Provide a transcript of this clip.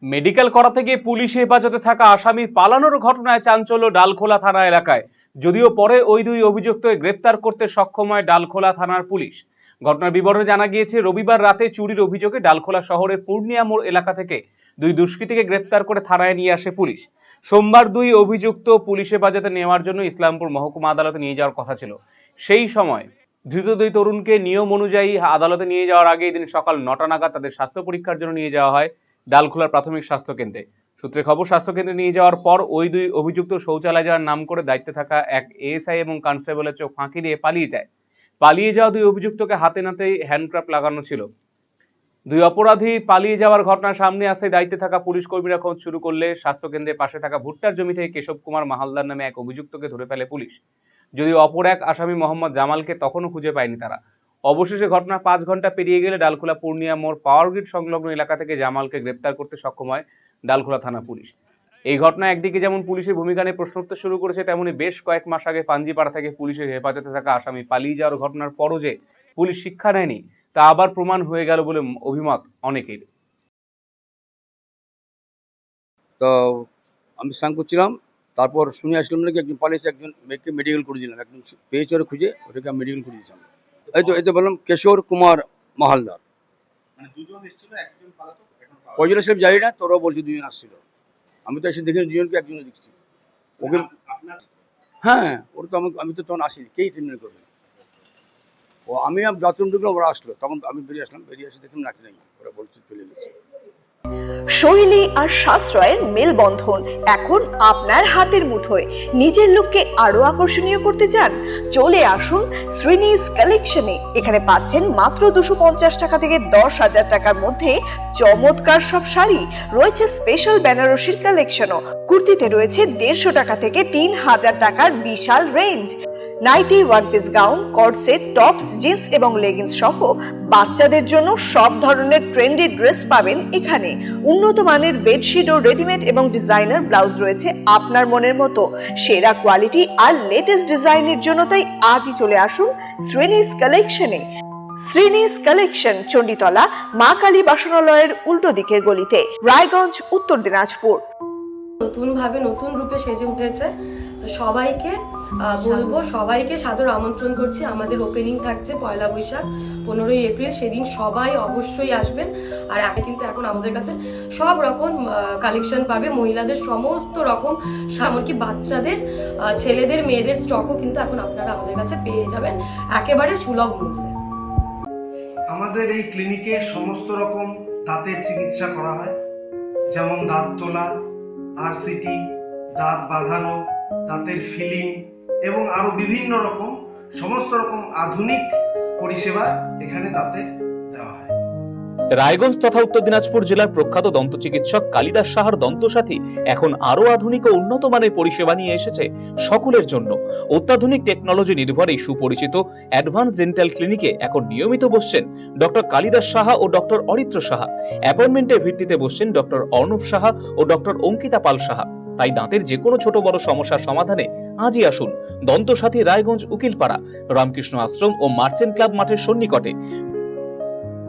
Medical করাতে গিয়ে police হেফাজতে থাকা আসামি পালানোর ঘটনায় চাঞ্চল্য ডালখোলা থানা এলাকায়। যদিও পরে ওই দুই অভিযুক্তকে গ্রেপ্তার করতে সক্ষম হয় ডালখোলা থানার পুলিশ। ঘটনার বিবরণে জানা গিয়েছে, রবিবার রাতে চুরির অভিযোগে ডালখোলা শহরের পূর্ণিয়া মোড় এলাকা থেকে দুই দুষ্কৃতীকে গ্রেপ্তার করে থানায় নিয়ে আসে পুলিশ। সোমবার দুই অভিযুক্ত পুলিশ হেফাজতে নেওয়ার জন্য ইসলামপুর মহকুমা আদালতে নিয়ে যাওয়ার কথা ছিল। সেই সময় ধৃত দুই তরুণকে নিয়ম অনুযায়ী আদালতে নিয়ে যাওয়ার আগে এদিন সকাল 9টা নাগাদ তাদের স্বাস্থ্য পরীক্ষার জন্য নিয়ে যাওয়া হয় ডালখোলার প্রাথমিক স্বাস্থ্য কেন্দ্রে। সূত্রে খবর, স্বাস্থ্য কেন্দ্রে নিয়ে যাওয়ার পর ওই দুই অভিযুক্ত শৌচালয় যাওয়ার নাম করে দায়িত্বে থাকা এক এএসআই এবং কনস্টেবলের চোখ ফাঁকি দিয়ে পালিয়ে যায়। পালিয়ে যাওয়া দুই অভিযুক্তকে হাতে নাতেই হ্যান্ডক্রাফট লাগানো ছিল। দুই অপরাধী পালিয়ে যাওয়ার ঘটনা সামনে আসে দায়িত্বে থাকা পুলিশ কর্মীরা খোঁজ শুরু করলে স্বাস্থ্য কেন্দ্রের পাশে থাকা ভুট্টার জমি থেকে কেশব কুমার মাহালদার নামে এক অভিযুক্তকে ধরে ফেলে পুলিশ। যদিও অপর এক আসামি মোহাম্মদ জামালকে তখনও খুঁজে পায়নি তারা। অবশেষে ঘটনা 5 ঘন্টা পেরিয়ে গেলে ডালখোলা পূর্ণিয়া মোড় পাওয়ার গ্রিড সংলগ্ন এলাকা থেকে জামালকে গ্রেপ্তার করতে সক্ষম হয় ডালখোলা থানা পুলিশ। এই ঘটনা একদিকে যেমন পুলিশের ভূমিকা নিয়ে প্রশ্ন উঠতে শুরু করেছে, তেমনি বেশ কয়েক মাস আগে পাঞ্জিপাড়া থেকে পুলিশের হেফাজতে থাকা আসামি পালিয়ে যাওয়ার ঘটনার পরও যে পুলিশ শিক্ষা নেয়নি তা আবার প্রমাণ হয়ে গেল বলে অভিমত অনেকের। তো আমি স্নান করছিলাম, তারপর শুনে আসলাম নাকি একজন পালিয়েছে, একজন মেয়েকে মেডিকেল করে দিলাম, একজন পেয়েছে ওরা খুঁজে, ওটাকে আমি মেডিকেল করে দিয়েছিলাম। এই তো বললাম কিশোর কুমার মাহালদার। কয়জন সব জানি না, তোরাও বলছি দুজন আসছিল। আমি তো এসে দেখি দুজনকে, একজনে দেখছি ওকে। হ্যাঁ, ওরা তো আমি তো তখন আসিনি, কেই ট্রিটমেন্ট করবে। ও আমি বাথরুম ঢুকলাম, ওরা আসলো, তখন আমি বেরিয়ে আসলাম, বেরিয়ে এসে দেখলাম নাকি নাই, ওরা বলছে চলে গেছে। শৈলী আর সাশ্রয়ের মেলবন্ধন এখন আপনার হাতের মুঠোয়। নিজের লুককে আরো আকর্ষণীয় করতে চান? চলে আসুন শ্রীনিজ কালেকশনে। এখানে পাচ্ছেন মাত্র 250 টাকা থেকে 10,000 টাকার মধ্যে চমৎকার সব শাড়ি। রয়েছে স্পেশাল বেনারসির কালেকশনও। কুর্তিতে রয়েছে 150 টাকা থেকে 3000 টাকার বিশাল range. Nighty, one piece gown, cord set, tops, jeans এবং লেগিংস সহ বাচ্চাদের জন্য সব ধরনের ট্রেন্ডি ড্রেস পাবেন এখানে। উন্নত মানের বেডশিট ও রেডিমেড এবং ডিজাইনার ব্লাউজ রয়েছে আপনার মনের মতো। সেরা কোয়ালিটি আর লেটেস্ট ডিজাইনের জন্য তাই আজই চলে আসুন শ্রীনিজ কালেকশনে। শ্রীনিজ কালেকশন, চণ্ডীতলা মা কালী বাসনালয়ের উল্টো দিকের গলিতে, রায়গঞ্জ, উত্তর দিনাজপুর। নতুন ভাবে নতুন রূপে সেজে উঠেছে, তো সবাইকে বলবো, সবাইকে সাদর আমন্ত্রণ করছি। আমাদের ওপেনিং থাকছে 1 বৈশাখ 15ই এপ্রিল, সেদিন সবাই অবশ্যই আসবেন। আর কিন্তু এখন আমাদের কাছে সব রকম কালেকশন পাবে, মহিলাদের সমস্ত রকম, এমনকি বাচ্চাদের, ছেলেদের, মেয়েদের স্টকও কিন্তু এখন আপনারা আমাদের কাছে পেয়ে যাবেন একেবারে সুলভ মূল্যে। আমাদের এই ক্লিনিকে সমস্ত রকম দাঁতের চিকিৎসা করা হয়, যেমন দাঁত তোলা, আরসিটি, দাঁত বাঁধানো, দাঁতের ফিলিং এবং আরো বিভিন্ন রকম সমস্ত রকম আধুনিক পরিষেবা এখানে দাঁতের দেওয়া হয়। রায়গঞ্জ তথা উত্তর দিনাজপুর জেলার প্রখ্যাত দন্ত চিকিৎসক কালিদাস সাহার দন্তসাথী এখন আরো আধুনিক ও উন্নত মানের পরিষেবা নিয়ে এসেছে সকলের জন্য। অত্যাধুনিক টেকনোলজি নির্ভর এই সুপরিচিত অ্যাডভান্স ডেন্টাল ক্লিনিকে এখন নিয়মিত বসছেন ডক্টর কালিদাস সাহা ও ডক্টর অরিত্র সাহা। অ্যাপয়েন্টমেন্টের ভিত্তিতে বসছেন ডক্টর অর্ণব সাহা ও ডক্টর অঙ্কিতা পাল সাহা। তাই দাঁতের যে কোনো ছোট বড় সমস্যার সমাধানে আজই আসুন দন্তসাথী, রায়গঞ্জ উকিলপাড়া, রামকৃষ্ণ আশ্রম ও মার্চেন্ট ক্লাব মাঠের সন্নিকটে।